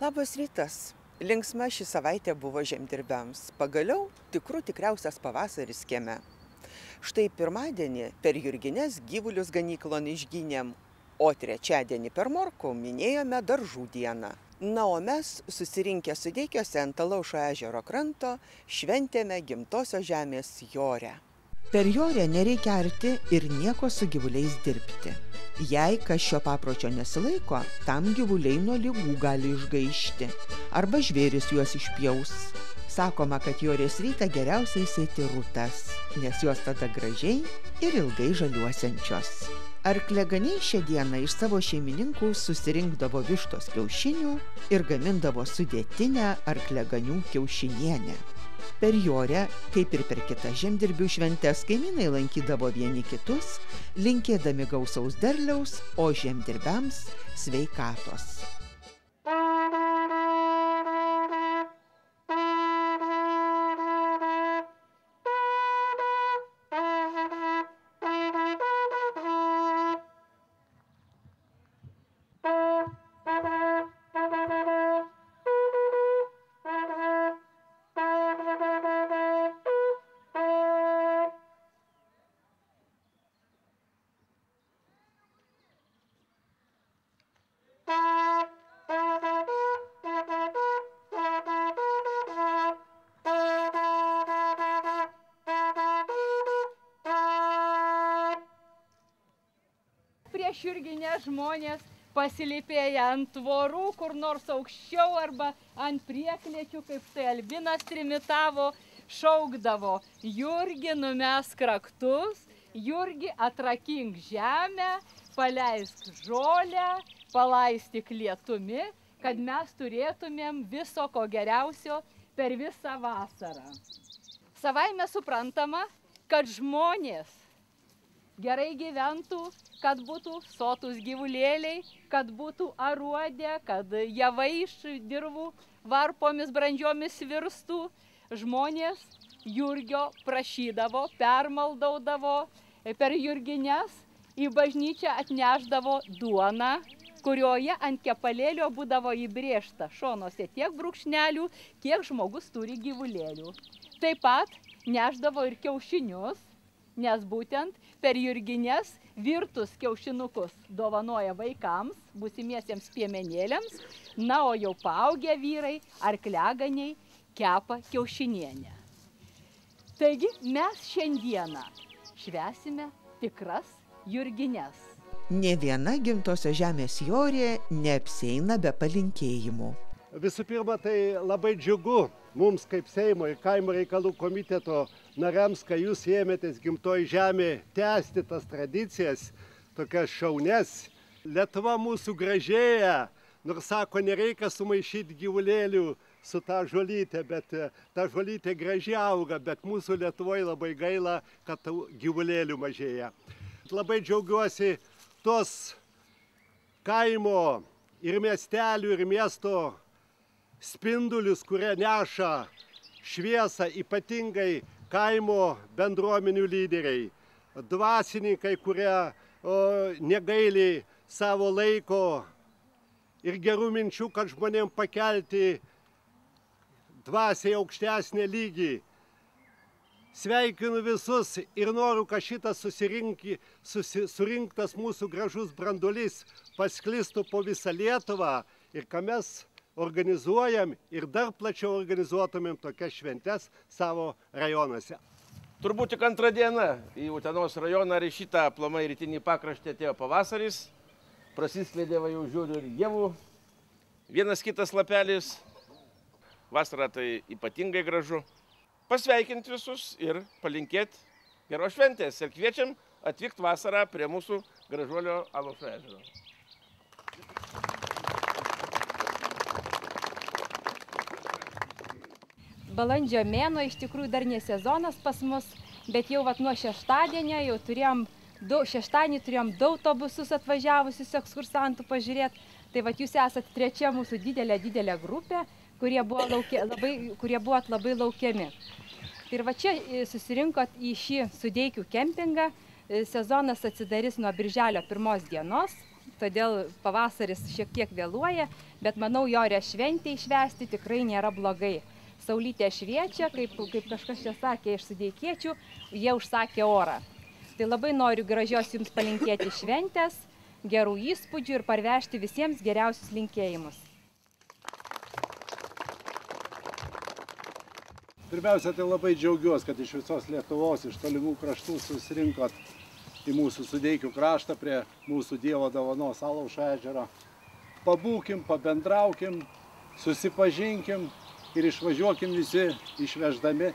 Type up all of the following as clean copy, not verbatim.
Labas rytas. Linksma ši savaitė buvo žemdirbiams. Pagaliau tikriausias pavasaris kieme. Štai pirmadienį per Jurgines gyvulius ganyklon išgynėm, o trečiadienį per Morkų minėjome daržų dieną. Na, o mes susirinkę Sudeikiuose ant Talaušo ežero kranto šventėme gimtosios žemės Jorę. Per Jorę nereikia arti ir nieko su gyvuliais dirbti. Jei kas šio papročio nesilaiko, tam gyvuliai nuo ligų gali išgaišti arba žvėris juos išpjaus. Sakoma, kad Jorės rytą geriausiai sėti rūtas, nes jos tada gražiai ir ilgai žaliuosiančios. Arkliaganiai šią dieną iš savo šeimininkų susirinkdavo vištos kiaušinių ir gamindavo sudėtinę arkliaganių kiaušinienę. Per Jorę, kaip ir per kitas žemdirbių šventes, kaimynai lankydavo vieni kitus, linkėdami gausaus derliaus, o žemdirbiams sveikatos. Prieš Jurgines žmonės pasilipėję ant tvorų, kur nors aukščiau arba ant prieklėčių, kaip tai Albinas trimitavo, šaukdavo: Jurgi, numesk raktus, Jurgi, atrakink žemę, paleisk žolę, palaistyk lietumi, kad mes turėtumėm viso ko geriausio per visą vasarą. Savaime suprantama, kad žmonės gerai gyventų, kad būtų sotus gyvulėliai, kad būtų aruodė, kad javai iš dirvų varpomis brandžiomis virstų. Žmonės Jurgio prašydavo, permaldaudavo, per Jurgines į bažnyčią atnešdavo duoną, kurioje ant kepalėlio būdavo įbrėžta šonuose tiek brūkšnelių, kiek žmogus turi gyvulėlių. Taip pat nešdavo ir kiaušinius, nes būtent per Jurgines virtus kiaušinukus dovanoja vaikams, būsimiesiems piemenėliams, na, o jau paaugę vyrai, arkliaganiai kepa kiaušinienę. Taigi mes šiandieną švęsime tikras Jurgines. Nė viena gimtosios žemės Jorė neapsieina be palinkėjimų. Visų pirma, tai labai džiugu mums kaip Seimo ir Kaimo reikalų komiteto nariams, kai jūs ėmėtės gimtoji žemė tęsti tas tradicijas, tokias šaunias. Lietuva mūsų gražėja, nors sako, nereikia sumaišyti gyvulėlių su ta žolytė, bet ta žolytė gražiai auga, bet mūsų Lietuvoje labai gaila, kad gyvulėlių mažėja. Labai džiaugiuosi tos kaimo ir miestelių ir miesto spindulius, kurie neša šviesą, ypatingai kaimo bendruomenių lyderiai, dvasininkai, kurie negaili savo laiko ir gerų minčių, kad žmonėm pakelti dvasiai aukštesnį lygį. Sveikinu visus ir noriu, kad šitas surinktas mūsų gražus branduolys pasklistų po visą Lietuvą ir kad mes organizuojam ir dar plačiau organizuotumėm tokias šventes savo rajonuose. Turbūt tik antrą dieną į Utenos rajoną ir šitą aplamai rytinį pakraštį atėjo pavasaris. Prasiskleidė, jau žiūriu, ir javų. Vienas kitas lapelis. Vasara tai ypatingai gražu. Pasveikinti visus ir palinkėti geros šventės. Ir kviečiam atvykti vasarą prie mūsų gražuolio Alaušo ežero. Balandžio mėnuo iš tikrųjų dar ne sezonas pas mus, bet jau nuo šeštadienio jau šeštadienį turėjom 2 autobusus atvažiavusius ekskursantų pažiūrėti. Tai jūs esate trečia mūsų didelė grupė, kurie buvo labai laukiami. Ir čia susirinkot į šį Sudeikių kempingą. Sezonas atsidarys nuo birželio 1 dienos. todėl pavasaris šiek tiek vėluoja, bet manau, jo šventę švęsti tikrai nėra blogai. Saulytė šviečia, kaip kažkas čia sakė iš Sudeikiečių, jie užsakė orą. Tai labai noriu gražios jums palinkėti šventės, gerų įspūdžių ir parvežti visiems geriausius linkėjimus. Pirmiausia, tai labai džiaugiuosi, kad iš visos Lietuvos, iš tolimų kraštų susirinkot į mūsų Sudeikių kraštą prie mūsų Dievo dovanos Alaušo ežero. Pabūkim, pabendraukim, susipažinkim ir išvažiuokim visi išveždami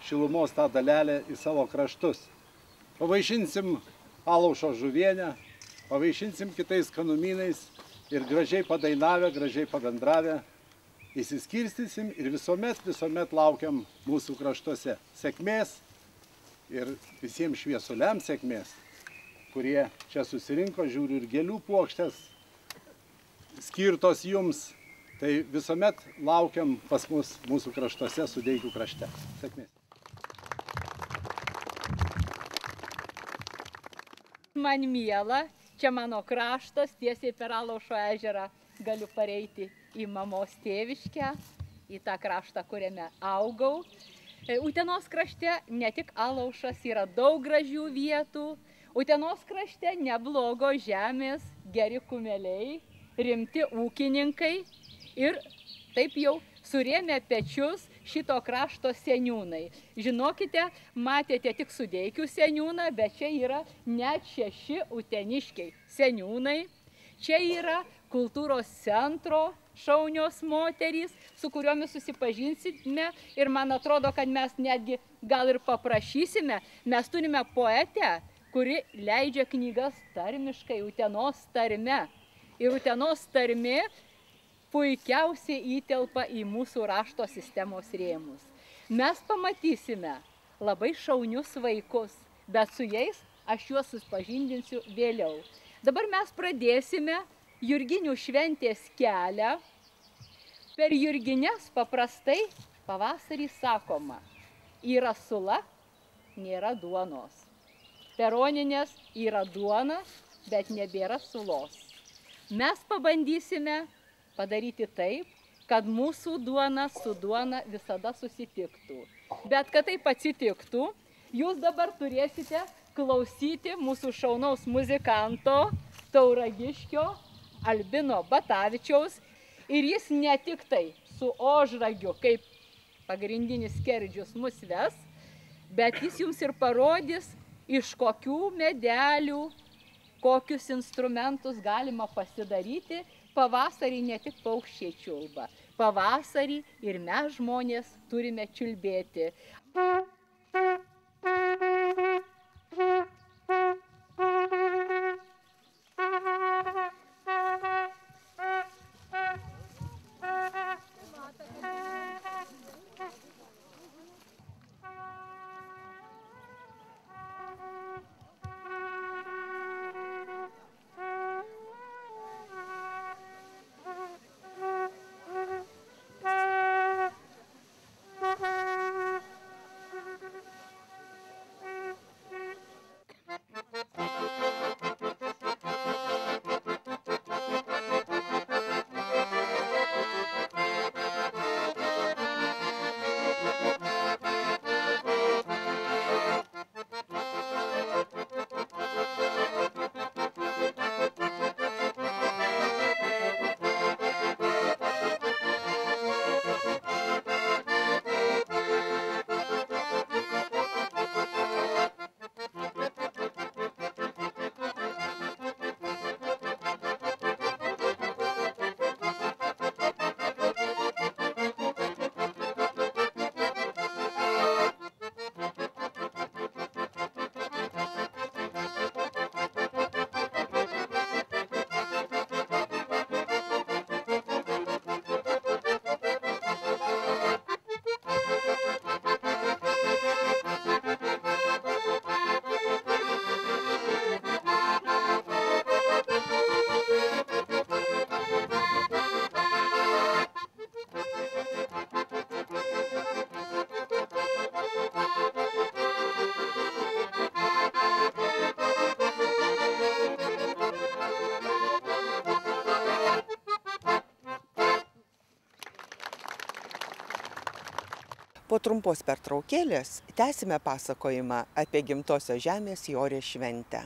šilumos tą dalelę į savo kraštus. Pavaišinsim Alaušo žuvienę, pavaišinsim kitais skanumynais ir gražiai padainavę, gražiai pabendravę įsiskirstysim ir visuomet laukiam mūsų kraštuose sėkmės ir visiems šviesuliams sėkmės, kurie čia susirinko, žiūriu ir gėlių puokštės skirtos jums. Tai visuomet laukiam pas mus mūsų kraštuose, Sudeikių krašte. Sėkmės. Man miela, čia mano kraštas, tiesiai per Alaušo ežerą galiu pareiti į mamos tėviškę, į tą kraštą, kuriame augau. Utenos krašte ne tik Alaušas, yra daug gražių vietų. Utenos krašte neblogo žemės, geri kumeliai, rimti ūkininkai. Ir taip jau surėmė pečius šito krašto seniūnai. Žinokite, matėte tik Sudeikių seniūną, bet čia yra net 6 uteniškiai seniūnai. Čia yra kultūros centro šaunios moterys, su kuriomis susipažinsime. Ir man atrodo, kad mes netgi gal ir paprašysime. Mes turime poetę, kuri leidžia knygas tarmiškai, Utenos tarme. Ir Utenos tarmė puikiausiai įtelpa į mūsų rašto sistemos rėmus. Mes pamatysime labai šaunius vaikus, bet su jais aš juos supažindinsiu vėliau. Dabar mes pradėsime Jurginių šventės kelią. Per Jurgines paprastai pavasarį sakoma, yra sula, nėra duonos. Per Oninės yra duona, bet nebėra sulos. Mes pabandysime padaryti taip, kad mūsų duona su duona visada susitiktų. Bet kad taip atsitiktų, jūs dabar turėsite klausyti mūsų šaunaus muzikanto Tauragiškio Albino Batavičiaus. Ir jis ne tik tai su ožragiu, kaip pagrindinis skerdžius mus ves, bet jis jums ir parodys, iš kokių medelių, kokius instrumentus galima pasidaryti. Pavasarį ne tik paukščiai čiulba, pavasarį ir mes žmonės turime čiulbėti. Po trumpos pertraukėlės tęsime pasakojimą apie gimtosios žemės Jorės šventę.